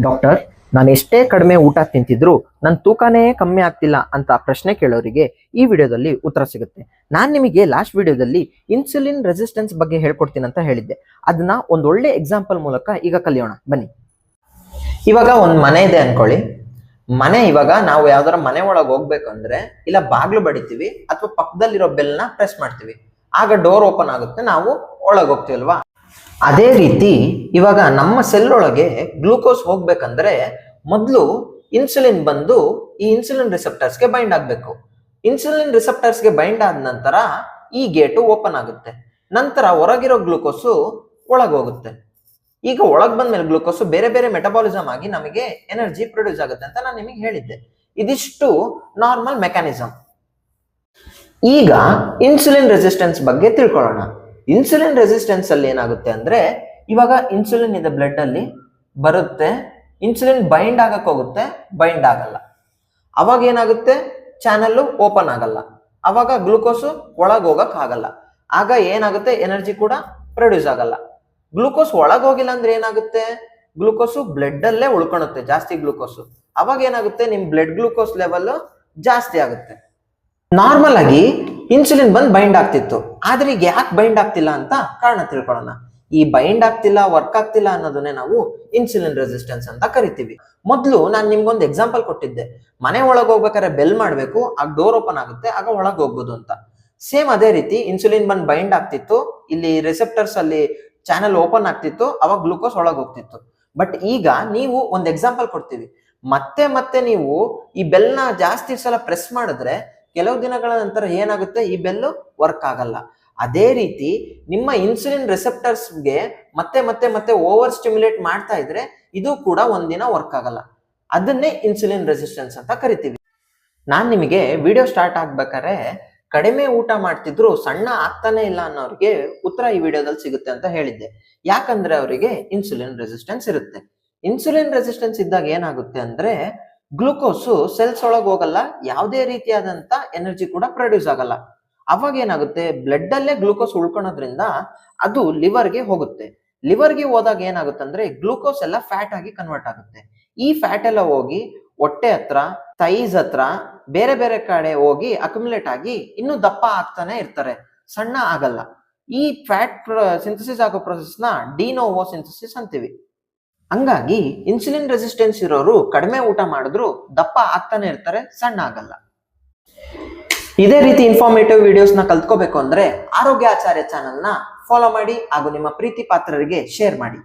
Doctor, ನಾನು ಎಷ್ಟೇ ಕಡಿಮೆ ಊಟ ತಿಂತಿದ್ರು ನನ್ನ ತೂಕನೇ ಕಮ್ಮಿ ಆಗ್ತಿಲ್ಲ ಅಂತ ಪ್ರಶ್ನೆ ಕೇಳೋರಿಗೆ ಈ ವಿಡಿಯೋದಲ್ಲಿ ಉತ್ತರ ಸಿಗುತ್ತೆ. ನಾನು ನಿಮಗೆ ಲಾಸ್ಟ್ ವಿಡಿಯೋದಲ್ಲಿ ಇನ್ಸುಲಿನ್ ರೆಸಿಸ್ಟೆನ್ಸ್ ಬಗ್ಗೆ ಹೇಳ್ಕೊಡ್ತೀನಿ ಅಂತ ಹೇಳಿದ್ದೆ. ಅದನ್ನ ಒಂದೊಳ್ಳೆ ಎಕ್ಸಾಂಪಲ್ ಮೂಲಕ ಈಗ ಕಲಿಯೋಣ ಬನ್ನಿ. ಇವಾಗ ಒಂದು ಮನೆ ಇದೆ ಅನ್ಕೊಳ್ಳಿ. ಇವಾಗ ನಾವು ಯಾವ್ದಾರ ಮನೆ ಒಳಗೆ ಹೋಗ್ಬೇಕಂದ್ರೆ ಇಲ್ಲ ಬಾಗ್ಲು ಬಡಿತೀವಿ ಅಥವಾ ಪಕ್ಕದಲ್ಲಿರೋ ಬೆಲ್ನ ಪ್ರೆಸ್ ಮಾಡ್ತೀವಿ, ಆಗ ಡೋರ್ ಓಪನ್ ಆಗುತ್ತೆ, ನಾವು ಒಳಗೆ ಹೋಗ್ತೀವಲ್ವಾ. ಅದೇ ರೀತಿ ಇವಾಗ ನಮ್ಮ ಸೆಲ್ ಒಳಗೆ ಗ್ಲೂಕೋಸ್ ಹೋಗ್ಬೇಕಂದ್ರೆ ಮೊದಲು ಇನ್ಸುಲಿನ್ ಬಂದು ಈ ಇನ್ಸುಲಿನ್ ರಿಸೆಪ್ಟರ್ಸ್ಗೆ ಬೈಂಡ್ ಆಗ್ಬೇಕು. ಇನ್ಸುಲಿನ್ ರಿಸೆಪ್ಟರ್ಸ್ಗೆ ಬೈಂಡ್ ಆದ ನಂತರ ಈ ಗೇಟು ಓಪನ್ ಆಗುತ್ತೆ. ನಂತರ ಹೊರಗಿರೋ ಗ್ಲೂಕೋಸು ಒಳಗೆ ಹೋಗುತ್ತೆ. ಈಗ ಒಳಗೆ ಬಂದ್ಮೇಲೆ ಗ್ಲೂಕೋಸು ಬೇರೆ ಬೇರೆ ಮೆಟಬಾಲಿಸಮ್ ಆಗಿ ನಮಗೆ ಎನರ್ಜಿ ಪ್ರೊಡ್ಯೂಸ್ ಆಗುತ್ತೆ ಅಂತ ನಾನು ನಿಮಗೆ ಹೇಳಿದ್ದೆ. ಇದಿಷ್ಟು ನಾರ್ಮಲ್ ಮೆಕ್ಯಾನಿಸಮ್. ಈಗ ಇನ್ಸುಲಿನ್ ರೆಸಿಸ್ಟೆನ್ಸ್ ಬಗ್ಗೆ ತಿಳ್ಕೊಳ್ಳೋಣ. ಇನ್ಸುಲಿನ್ ರೆಸಿಸ್ಟೆನ್ಸ್ ಅಲ್ಲಿ ಏನಾಗುತ್ತೆ ಅಂದ್ರೆ, ಇವಾಗ ಇನ್ಸುಲಿನ್ ಇದೆ ಬ್ಲಡ್ ಅಲ್ಲಿ ಬರುತ್ತೆ, ಇನ್ಸುಲಿನ್ ಬೈಂಡ್ ಆಗಕ್ ಹೋಗುತ್ತೆ, ಬೈಂಡ್ ಆಗಲ್ಲ. ಅವಾಗ ಏನಾಗುತ್ತೆ, ಚಾನಲ್ ಓಪನ್ ಆಗಲ್ಲ, ಅವಾಗ ಗ್ಲೂಕೋಸು ಒಳಗೆ ಹೋಗಕ್ ಆಗಲ್ಲ. ಆಗ ಏನಾಗುತ್ತೆ, ಎನರ್ಜಿ ಕೂಡ ಪ್ರೊಡ್ಯೂಸ್ ಆಗಲ್ಲ. ಗ್ಲೂಕೋಸ್ ಒಳಗೆ ಹೋಗಿಲ್ಲ ಅಂದ್ರೆ ಏನಾಗುತ್ತೆ, ಗ್ಲೂಕೋಸು ಬ್ಲಡ್ ಅಲ್ಲೇ ಉಳ್ಕೊಳುತ್ತೆ, ಜಾಸ್ತಿ ಗ್ಲೂಕೋಸು. ಅವಾಗ ಏನಾಗುತ್ತೆ, ನಿಮ್ ಬ್ಲಡ್ ಗ್ಲೂಕೋಸ್ ಲೆವೆಲ್ ಜಾಸ್ತಿ ಆಗುತ್ತೆ. ನಾರ್ಮಲ್ ಆಗಿ ಇನ್ಸುಲಿನ್ ಬಂದ್ ಬೈಂಡ್ ಆಗ್ತಿತ್ತು, ಆದ್ರೆ ಈಗ ಯಾಕೆ ಬೈಂಡ್ ಆಗ್ತಿಲ್ಲ ಅಂತ ಕಾರಣ ತಿಳ್ಕೊಳ್ಳೋಣ. ಈ ಬೈಂಡ್ ಆಗ್ತಿಲ್ಲ, ವರ್ಕ್ ಆಗ್ತಿಲ್ಲ ಅನ್ನೋದನ್ನೇ ನಾವು ಇನ್ಸುಲಿನ್ ರೆಸಿಸ್ಟೆನ್ಸ್ ಅಂತ ಕರಿತೀವಿ. ಮೊದಲು ನಾನು ನಿಮ್ಗೊಂದು ಎಕ್ಸಾಂಪಲ್ ಕೊಟ್ಟಿದ್ದೆ, ಮನೆ ಒಳಗೆ ಹೋಗ್ಬೇಕಾದ್ರೆ ಬೆಲ್ ಮಾಡ್ಬೇಕು, ಆಗ ಡೋರ್ ಓಪನ್ ಆಗುತ್ತೆ, ಆಗ ಒಳಗೆ ಹೋಗ್ಬೋದು ಅಂತ. ಸೇಮ್ ಅದೇ ರೀತಿ ಇನ್ಸುಲಿನ್ ಬಂದ್ ಬೈಂಡ್ ಆಗ್ತಿತ್ತು, ಇಲ್ಲಿ ರಿಸೆಪ್ಟರ್ಸ್ ಅಲ್ಲಿ ಚಾನೆಲ್ ಓಪನ್ ಆಗ್ತಿತ್ತು, ಅವಾಗ ಗ್ಲೂಕೋಸ್ ಒಳಗೆ ಹೋಗ್ತಿತ್ತು. ಬಟ್ ಈಗ ನೀವು ಒಂದು ಎಕ್ಸಾಂಪಲ್ ಕೊಡ್ತೀವಿ, ಮತ್ತೆ ಮತ್ತೆ ನೀವು ಈ ಬೆಲ್ನ ಜಾಸ್ತಿ ಸಲ ಪ್ರೆಸ್ ಮಾಡಿದ್ರೆ ಕೆಲವು ದಿನಗಳ ನಂತರ ಏನಾಗುತ್ತೆ, ಈ ಬೆಲ್ಲು ವರ್ಕ್ ಆಗಲ್ಲ. ಅದೇ ರೀತಿ ನಿಮ್ಮ ಇನ್ಸುಲಿನ್ ರಿಸೆಪ್ಟರ್ಸ್ಗೆ ಮತ್ತೆ ಮತ್ತೆ ಮತ್ತೆ ಓವರ್ ಸ್ಟಿಮ್ಯುಲೇಟ್ ಮಾಡ್ತಾ ಇದ್ರೆ ಇದು ಕೂಡ ಒಂದಿನ ವರ್ಕ್ ಆಗಲ್ಲ. ಅದನ್ನೇ ಇನ್ಸುಲಿನ್ ರೆಸಿಸ್ಟೆನ್ಸ್ ಅಂತ ಕರಿತೀವಿ. ನಾನ್ ನಿಮಗೆ ವಿಡಿಯೋ ಸ್ಟಾರ್ಟ್ ಆಗ್ಬೇಕಾದ್ರೆ ಕಡಿಮೆ ಊಟ ಮಾಡ್ತಿದ್ರು ಸಣ್ಣ ಆಗ್ತಾನೆ ಇಲ್ಲ ಅನ್ನೋರಿಗೆ ಉತ್ತರ ಈ ವಿಡಿಯೋದಲ್ಲಿ ಸಿಗುತ್ತೆ ಅಂತ ಹೇಳಿದ್ದೆ. ಯಾಕಂದ್ರೆ ಅವರಿಗೆ ಇನ್ಸುಲಿನ್ ರೆಸಿಸ್ಟೆನ್ಸ್ ಇರುತ್ತೆ. ಇನ್ಸುಲಿನ್ ರೆಸಿಸ್ಟೆನ್ಸ್ ಇದ್ದಾಗ ಏನಾಗುತ್ತೆ ಅಂದ್ರೆ, ಗ್ಲೂಕೋಸು ಸೆಲ್ಸ್ ಒಳಗೆ ಹೋಗಲ್ಲ, ಯಾವುದೇ ರೀತಿಯಾದಂತ ಎನರ್ಜಿ ಕೂಡ ಪ್ರೊಡ್ಯೂಸ್ ಆಗಲ್ಲ. ಅವಾಗ ಏನಾಗುತ್ತೆ, ಬ್ಲಡ್ ಅಲ್ಲೇ ಗ್ಲೂಕೋಸ್ ಉಳ್ಕೊಳೋದ್ರಿಂದ ಅದು ಲಿವರ್ಗೆ ಹೋಗುತ್ತೆ. ಲಿವರ್ಗೆ ಹೋದಾಗ ಏನಾಗುತ್ತೆ ಅಂದ್ರೆ, ಗ್ಲೂಕೋಸ್ ಎಲ್ಲ ಫ್ಯಾಟ್ ಆಗಿ ಕನ್ವರ್ಟ್ ಆಗುತ್ತೆ. ಈ ಫ್ಯಾಟ್ ಎಲ್ಲ ಹೋಗಿ ಹೊಟ್ಟೆ ಹತ್ರ, ಥೈಸ್ ಹತ್ರ, ಬೇರೆ ಬೇರೆ ಕಡೆ ಹೋಗಿ ಅಕ್ಯುಮುಲೇಟ್ ಆಗಿ ಇನ್ನೂ ದಪ್ಪ ಆಗ್ತಾನೆ ಇರ್ತಾರೆ, ಸಣ್ಣ ಆಗಲ್ಲ. ಈ ಫ್ಯಾಟ್ ಸಿಂಥಸಿಸ್ ಆಗೋ ಪ್ರೊಸೆಸ್ ನ ಡಿನೋವೋ ಸಿಂಥಸಿಸ್ ಅಂತೀವಿ. ಹಂಗಾಗಿ ಇನ್ಸುಲಿನ್ ರೆಸಿಸ್ಟೆನ್ಸ್ ಇರೋರು ಕಡಿಮೆ ಊಟ ಮಾಡಿದ್ರು ದಪ್ಪ ಆಗ್ತಾನೆ ಇರ್ತಾರೆ, ಸಣ್ಣ ಆಗಲ್ಲ. ಇದೇ ರೀತಿ ಇನ್ಫಾರ್ಮೇಟಿವ್ ವಿಡಿಯೋಸ್ ನ ಕಲ್ತ್ಕೋಬೇಕು ಅಂದ್ರೆ ಆರೋಗ್ಯ ಆಚಾರ್ಯ ಚಾನೆಲ್ ನ ಫಾಲೋ ಮಾಡಿ ಹಾಗೂ ನಿಮ್ಮ ಪ್ರೀತಿ ಪಾತ್ರರಿಗೆ ಶೇರ್ ಮಾಡಿ.